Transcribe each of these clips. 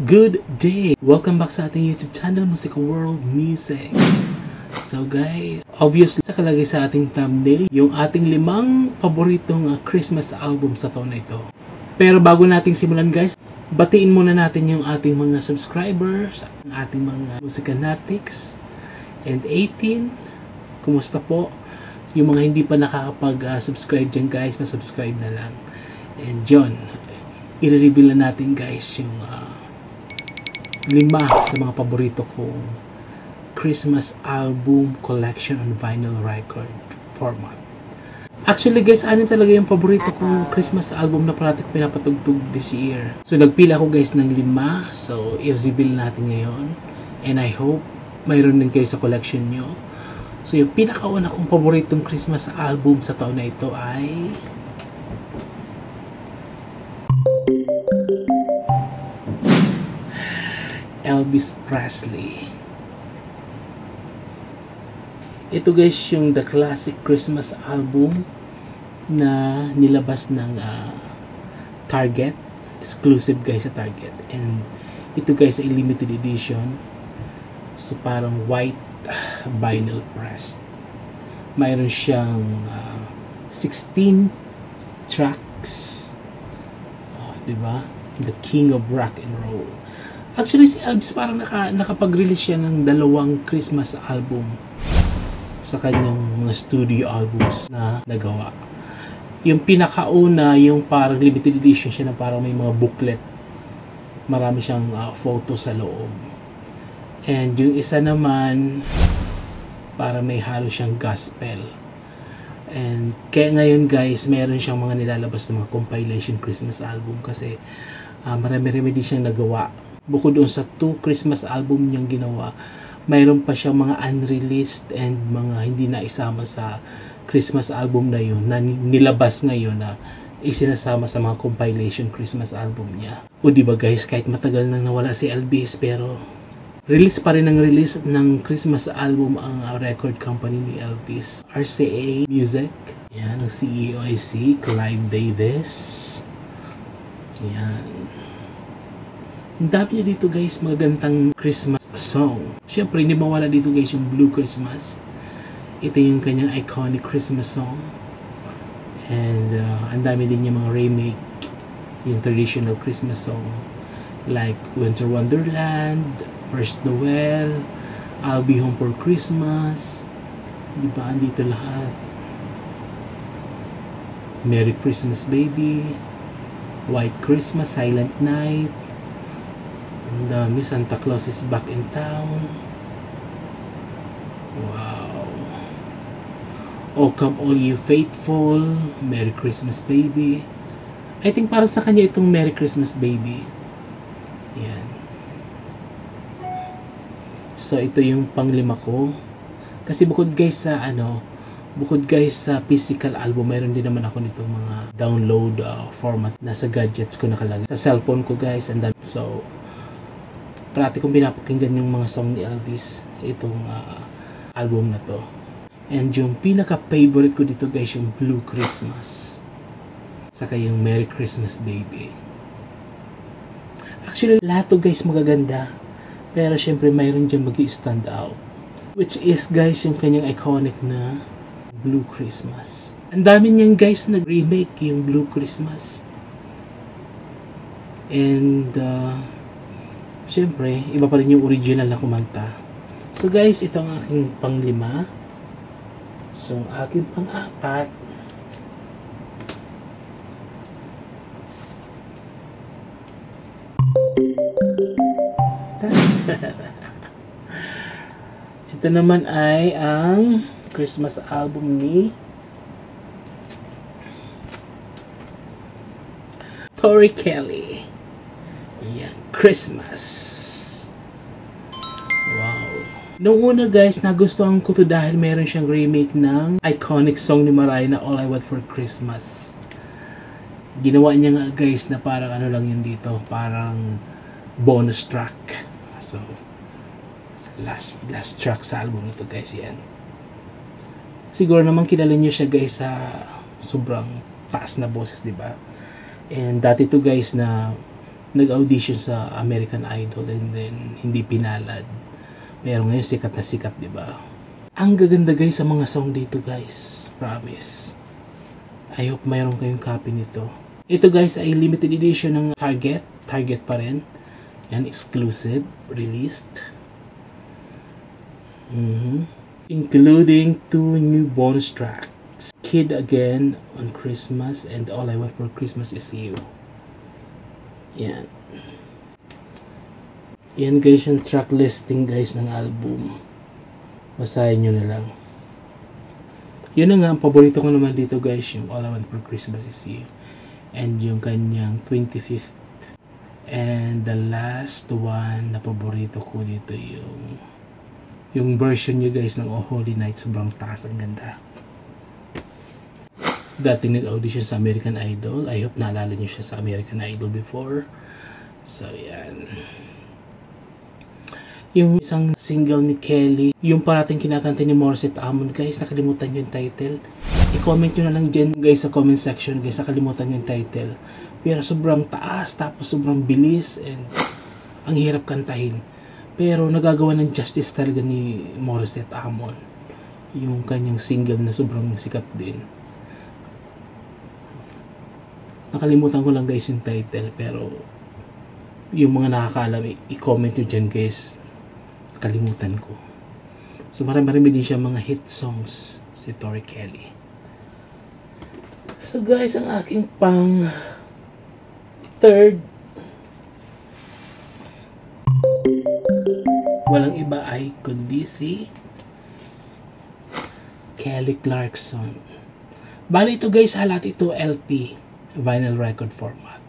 Good day! Welcome back sa ating YouTube channel, Music World Music. So guys, obviously nakalagay sa ating thumbnail yung ating 5 paboritong Christmas album sa taon na ito. Pero bago nating simulan guys, batiin muna natin yung ating mga subscribers, ang ating mga musicanatics and 18. Kumusta po? Yung mga hindi pa nakakapag-subscribe dyan guys, masubscribe na lang. And John, i-reveal na natin guys yung 5 sa mga paborito kong Christmas album collection on vinyl record format. Actually guys, ano talaga yung paborito kong Christmas album na parati pinapatugtog this year. So nagpila ko guys ng 5. So i-reveal natin ngayon. And I hope mayroon din kayo sa collection nyo. So yung pinakauna kong paboritong Christmas album sa taon na ito ay Elvis Presley. Ito guys yung The Classic Christmas album na nilabas ng Target. Exclusive guys sa Target. And ito guys ay limited edition. So parang white vinyl pressed. Mayroon siyang 16 tracks. Diba? The King of Rock and Roll. Actually, si Elvis parang nakapag-release siya ng 2 Christmas album sa kanyang mga studio albums na nagawa. Yung pinakauna, yung parang limited edition siya na parang may mga booklet. Marami siyang photo sa loob. And yung isa naman, parang may halo siyang gospel. And kaya ngayon guys, meron siyang mga nilalabas na mga compilation Christmas album kasi marami-rami din siyang nagawa. Bukod doon sa 2 Christmas album niyang ginawa, mayroon pa siya mga unreleased and mga hindi na isama sa Christmas album na yun na nilabas ngayon na isinasama sa mga compilation Christmas album niya. O diba guys, kahit matagal nang nawala si Elvis pero release pa rin ng Christmas album ang record company ni Elvis, RCA Music. Yan, ang CEO ay si Clive Davis. Yan. Ang dami niya dito guys, mga gantang Christmas song. Siyempre, hindi mawala dito guys yung Blue Christmas. Ito yung kanyang iconic Christmas song. And ang dami din niya mga remake, yung traditional Christmas song. Like Winter Wonderland, First Noel, I'll Be Home for Christmas. Diba, andito lahat. Merry Christmas Baby, White Christmas, Silent Night. Ang dami, Santa Claus is Back in Town. Wow. Oh Come All You Faithful, Merry Christmas Baby. I think para sa kanya itong Merry Christmas Baby. Yan. So ito yung pang-5 ko. Kasi bukod guys sa physical album, mayroon din naman ako nitong mga download format na sa gadgets ko nakalagay. Sa cellphone ko guys, and then, so parati kong pinapakinggan yung mga song ni Elvis itong album na to. And yung pinaka-favorite ko dito guys, yung Blue Christmas. Saka yung Merry Christmas Baby. Actually, lahat to guys magaganda. Pero syempre mayroon dyan mag-i-stand out. Which is guys yung kanyang iconic na Blue Christmas. Ang dami niyan guys nag-remake yung Blue Christmas. And syempre, iba pa rin yung original na kumanta. So guys, ito ang aking pang-5. So, aking pang-4. Ito naman ay ang Christmas album ni Tori Kelly. Yan, Christmas. Wow. Noong una guys, nagustuhan ko to dahil meron siyang remake ng iconic song ni Mariah na All I Want for Christmas. Ginawa niya nga guys na parang ano lang yun dito, parang bonus track. So, last track sa album ito guys, yan. Siguro naman kilala niyo siya guys sa sobrang taas na boses, di ba? And dati to guys na nag-audition sa American Idol and then hindi pinalad. Pero ngayon sikat na sikat, di ba? Ang gaganda guys sa mga song dito guys. Promise. I hope mayroon kayong copy nito. Ito guys ay limited edition ng Target. Target pa rin. Yan, exclusive. Released. Including 2 new bonus tracks. Kid Again on Christmas and All I Want for Christmas Is You. Yan. Yan guys yung track listing guys ng album. Basahin nyo na lang. Yun na nga, ang paborito ko naman dito guys, yung All I Want for Christmas Is You. And yung kanyang 25th. And the last one na paborito ko dito yung version nyo guys ng Oh Holy Night. Sobrang taas, ang ganda. Dating nag-audition sa American Idol. I hope naalala nyo siya sa American Idol before. So yan. Yung isang single ni Kelly, yung parating kinakanta ni Morissette Amon guys, nakalimutan nyo yung title. I-comment nyo na lang dyan guys sa comment section guys, nakalimutan nyo yung title. Pero sobrang taas, tapos sobrang bilis, and ang hirap kantahin. Pero nagagawa ng justice talaga ni Morissette Amon. Yung kanyang single na sobrang sikat din. Nakalimutan ko lang guys yung title, pero yung mga nakakaalam, i-comment nyo dyan guys. Nakalimutan ko. So marami din siya mga hit songs si Tori Kelly. So guys, ang aking pang third, walang iba ay kundi si Kelly Clarkson. Bali ito guys, halat ito LP, vinyl record format.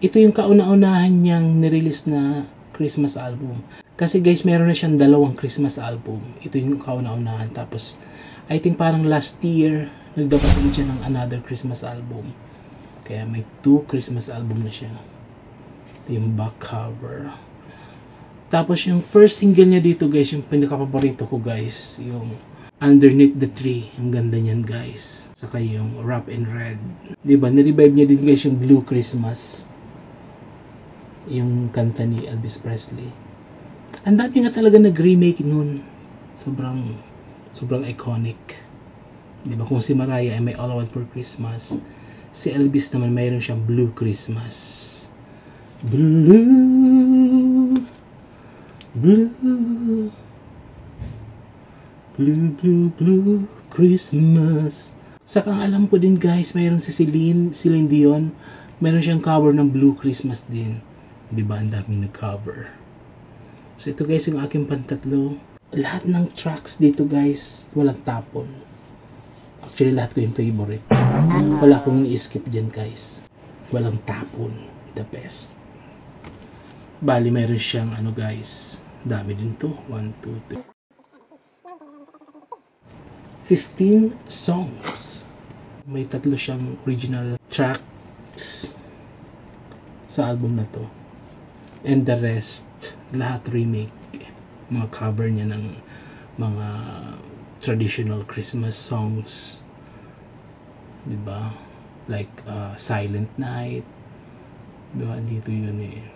Ito yung kauna-unahan niyang nirelease na Christmas album. Kasi guys, meron na siyang 2 Christmas album. Ito yung kauna-unahan. Tapos, I think parang last year, nagdabas din siya ng another Christmas album. Kaya may 2 Christmas album na siya. Ito yung back cover. Tapos yung first single niya dito guys, yung pinaka-paborito ko guys, yung Underneath the Tree. Ang ganda niyan guys. Saka yung Wrap in Red. Diba? Nirevive niya din guys yung Blue Christmas. Yung kanta ni Elvis Presley. Ang dami nga talaga nag-remake nun. Sobrang iconic. Diba? Kung si Mariah ay may All I Want for Christmas, si Elvis naman mayroon siyang Blue Christmas. Blue Christmas. Saka alam ko din guys, mayroon si Celine Dion, mayroon siyang cover ng Blue Christmas din. Diba? Ang daming nag-cover. So ito guys yung aking pantatlo. Lahat ng tracks dito guys, walang tapon. Actually lahat ko yung favorite. Wala akong i-skip dyan guys. Walang tapon. The best. Bali mayroon siyang ano guys, dami din to. 1, 2, 3. 15 songs. May 3 siyang original tracks sa album na to. And the rest, lahat remake. Mga cover niya ng mga traditional Christmas songs. Diba? Like Silent Night. Diba? Dito yun eh.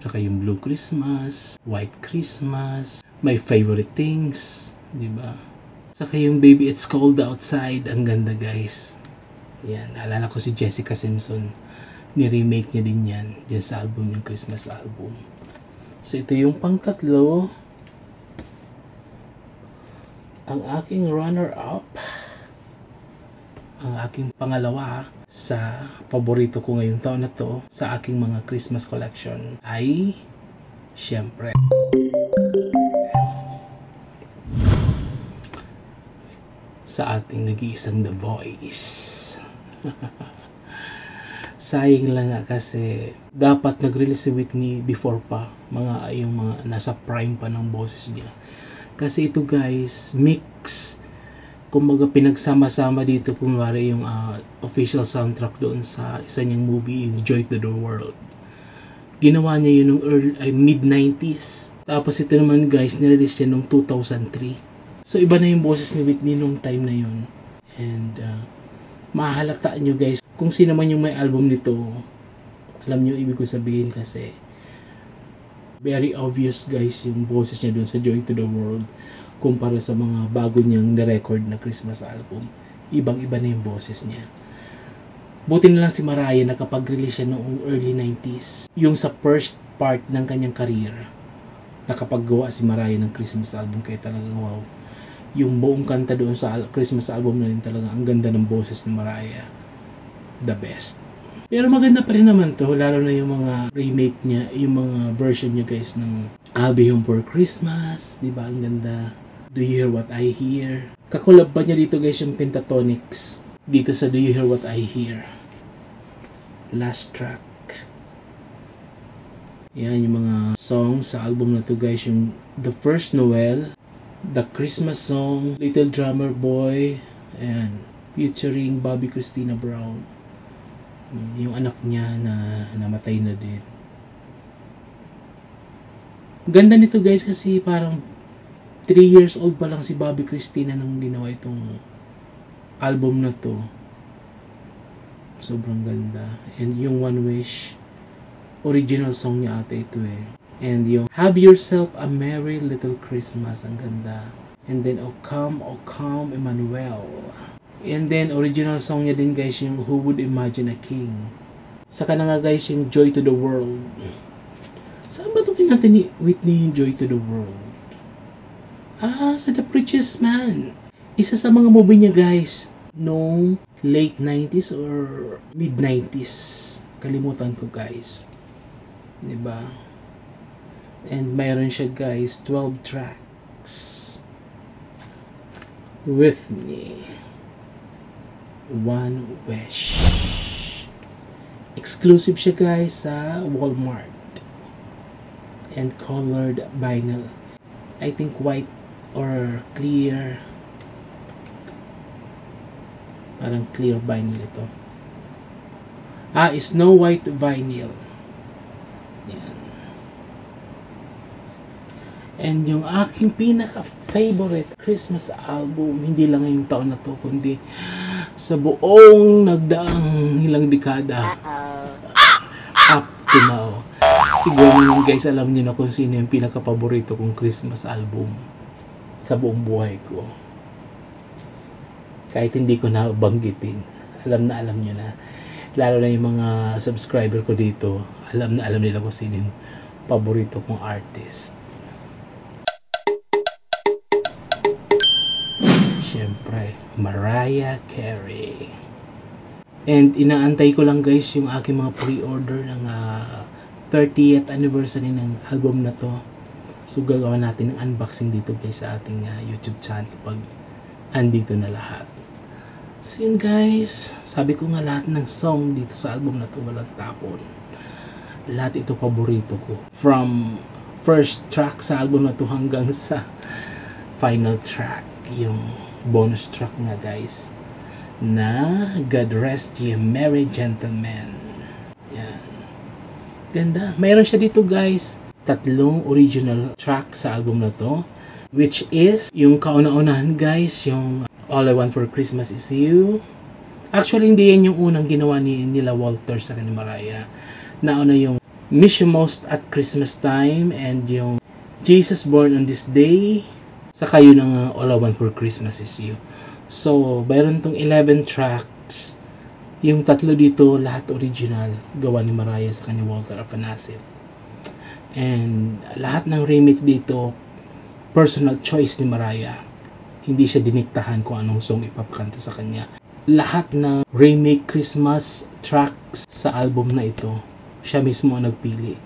Saka yung Blue Christmas, White Christmas, My Favorite Things. Diba? Saka yung Baby It's Cold Outside. Ang ganda guys. Yan. Alala ko si Jessica Simpson. Ni-remake niya din yan. Diyan sa album, yung Christmas album. So ito yung pang-3. Ang aking runner-up, ang aking pangalawa sa paborito ko ngayong taon na to sa aking mga Christmas collection ay syempre sa ating nag-iisang The Voice. Sayang lang nga kasi dapat nag-release si Whitney before pa, yung mga nasa prime pa ng boses niya. Kasi ito guys, mix. Kumbaga pinagsama-sama dito kunwari yung official soundtrack doon sa isa niyang movie, yung Joy to the World. Ginawa niya yun nung mid-90s. Tapos ito naman guys, nirelease niya nung 2003. So iba na yung boses ni Whitney nung time na yun. And mahalata nyo guys, kung sino man yung may album nito, Alam nyo ibig ko sabihin kasi very obvious guys yung boses niya dun sa Joy to the World kumpara sa mga bago niyang na-record na Christmas album. Ibang-iba na yung boses niya. Buti na lang si Mariah nakapag-release siya noong early 90s. Yung sa first part ng kanyang career, nakapaggawa si Mariah ng Christmas album, kaya talagang wow. Yung buong kanta doon sa Christmas album na rin talaga, ang ganda ng boses ni Mariah. The best. Pero maganda pa rin naman to, lalo na yung mga remake niya, yung mga version niya guys ng I'll Be Home for Christmas, di ba? Ang ganda. Do You Hear What I Hear? Kakulab pa niya dito guys yung Pentatonix. Dito sa Do You Hear What I Hear? Last track. Yan yung mga songs sa album na to guys. Yung The First Noel, The Christmas Song, Little Drummer Boy, and featuring Bobby Christina Brown. Yung anak niya na namatay na din. Ganda nito guys kasi parang 3 years old pa lang si Bobby Christina nung ginawa itong album na to. Sobrang ganda. And yung One Wish, original song niya ata ito eh. And yung Have Yourself a Merry Little Christmas, ang ganda. And then O Come Emmanuel. And then original song niya din guys yung Who Would Imagine a King. Saka na nga guys yung Joy to the World. Saan ba ito natin ni Whitney yung Joy to the World? Sa The Preacher's Man. Isa sa mga movie niya guys noong late 90s or mid 90s. Kalimutan ko guys. Diba? And mayroon siya guys 12 tracks. Whitney. One Wish. Exclusive siya guys sa Walmart. And colored vinyl. I think white or clear. Parang clear vinyl ito. Snow White vinyl. Yan. And yung aking pinaka-favorite Christmas album, hindi lang ngayong taon na to, kundi sa buong nagdaang ilang dekada. Up to now. Siguro naman guys, alam niyo na kung sino yung pinaka-paborito kong Christmas album sa buong buhay ko. Kahit hindi ko na banggitin, alam niyo na. Lalo na yung mga subscriber ko dito, alam nila kung sino yung paborito kong artist. Siyempre, Mariah Carey. And inaantay ko lang guys yung aking mga pre-order ng 30th anniversary ng album na to. So gagawa natin ng unboxing dito guys sa ating YouTube channel pag andito na lahat. So yun guys, sabi ko nga lahat ng song dito sa album na to walang tapon. Lahat ito paborito ko. From first track sa album na to hanggang sa final track, yung bonus track nga guys na God Rest Ye Merry Gentlemen. Yan. Ganda. Mayroon siya dito guys 3 original track sa album na to, which is yung kauna-unahan guys, yung All I Want for Christmas Is You. Actually hindi yan yung unang ginawa nila Walter sa ni Mariah. Nauna yung Miss You Most at Christmas Time and yung Jesus Born on This Day. Saka yun ang All I Want for Christmas Is You. So, mayroon tong 11 tracks. Yung 3 dito, lahat original. Gawa ni Mariah sa ni Walter Afanasieff. And lahat ng remake dito, personal choice ni Mariah. Hindi siya diniktahan kung anong song ipapakanta sa kanya. Lahat ng remake Christmas tracks sa album na ito, siya mismo ang nagpili.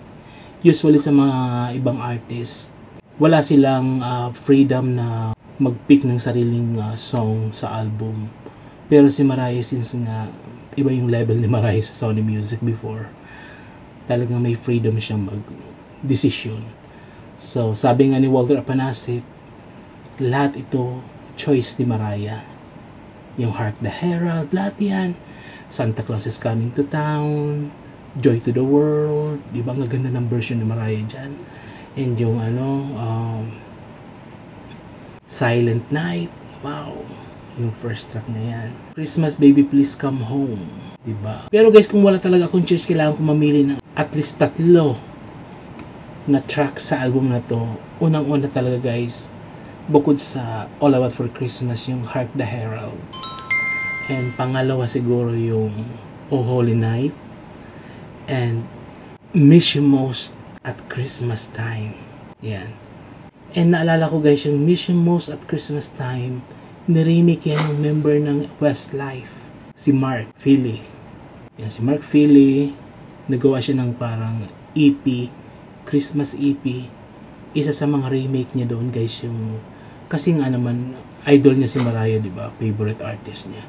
Usually sa mga ibang artist, wala silang freedom na mag-pick ng sariling song sa album. Pero si Mariah, since nga iba yung level ni Mariah sa Sony Music before, talagang may freedom siyang mag-decision. So, sabi nga ni Walter Afanasieff, lahat ito choice ni Mariah. Yung Hark the Herald, lahat yan. Santa Claus is Coming to Town, Joy to the World, di ba? Ang ganda ng version ni Mariah dyan. And yung Silent Night, wow, yung first track na yan. Christmas Baby Please Come Home, Diba? Pero guys, kung wala talaga akong choice, kailangan ko mamili ng at least 3 na track sa album na to. Unang-una talaga guys, bukod sa All I Want for Christmas, yung Hark the Herald. And pangalawa siguro yung Oh Holy Night. And Miss You Most at Christmas Time. Yan. And naalala ko guys, yung Miss You Most at Christmas Time, niremake yan ng member ng Westlife, si Mark Philly. Yan, si Mark Philly, nagawa siya ng parang EP, Christmas EP. Isa sa mga remake niya doon guys, yung kasi nga naman idol niya si Mariah, di ba? Favorite artist niya.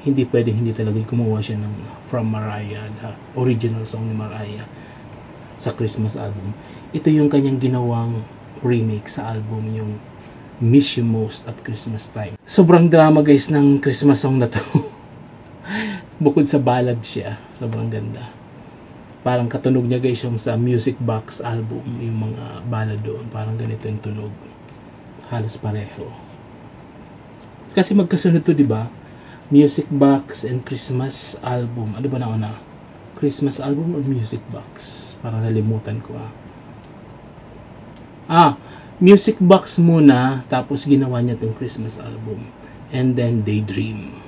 Hindi pwedeng hindi talagang kumuha siya ng From Mariah, the original song ni Mariah sa Christmas album. Ito yung kanyang ginawang remake sa album, yung Miss You Most at Christmas Time. Sobrang drama guys ng Christmas song na to. Bukod sa ballad siya, sobrang ganda. Parang katunog niya guys yung sa Music Box album, yung mga ballad doon, parang ganito yung tunog. Halos pareho. Kasi magkasunod to, di ba? Music Box and Christmas album. Ano ba nauna? Christmas album or Music Box? Parang nalimutan ko Music Box muna, tapos ginawa niya tong Christmas album. And then Daydream.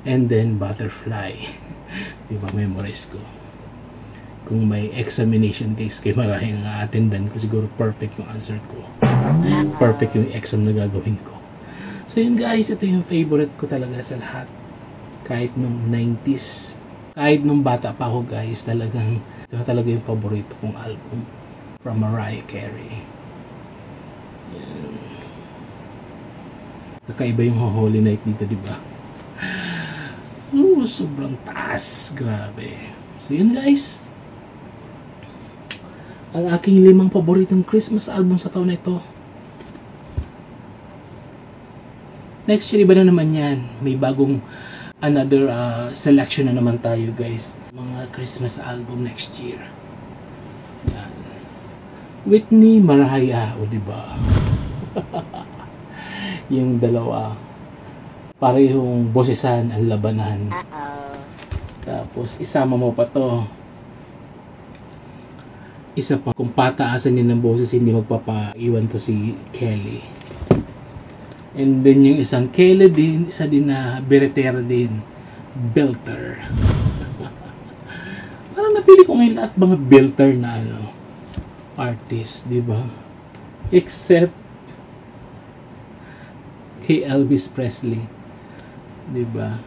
And then Butterfly. Diba, memorize ko. Kung may examination guys kay Mariah nga attendan ko, siguro perfect yung answer ko. Perfect yung exam na gagawin ko. So yun guys, ito yung favorite ko talaga sa lahat. Kahit nung 90s, kahit nung bata pa ako guys, talagang ito talaga yung paborito kong album from Mariah Carey. Yan. Kakaiba yung Holy Night dito, di ba? Sobrang taas. Grabe. So yun guys, ang aking 5 paboritong Christmas album sa taon na ito. Next year, iba na naman yan. May bagong another selection na naman tayo guys. Mga Christmas album next year. Yan. Whitney, Mariah, o diba? Yung dalawa, parehong bosesan ang labanan. Tapos isama mo pa to. Isa pa, kung pataasan din ng boses, hindi magpapaiwan to si Kelly. And then yung isang Kelly din, isa din na beretera din, belter. Parang napili ko ngayon lahat mga belter na artist, di ba? Except kay Elvis Presley, di ba?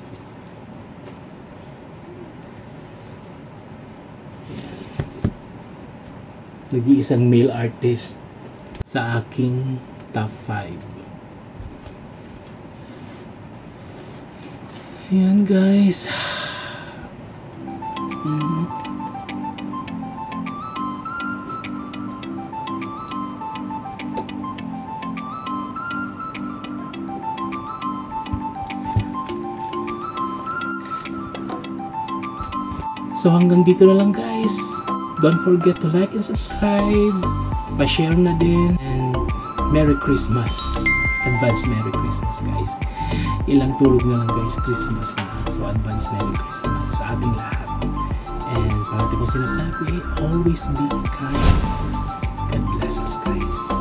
Nag-iisang male artist sa aking top 5. Ayan guys. So hanggang dito na lang guys. Don't forget to like and subscribe. Pa-share na din. And Merry Christmas. Advance Merry Christmas guys. Ilang tulog na lang guys, Christmas na. So advance Merry Christmas sa ating lahat. And parati ko sinasabi, always be kind. God bless us guys.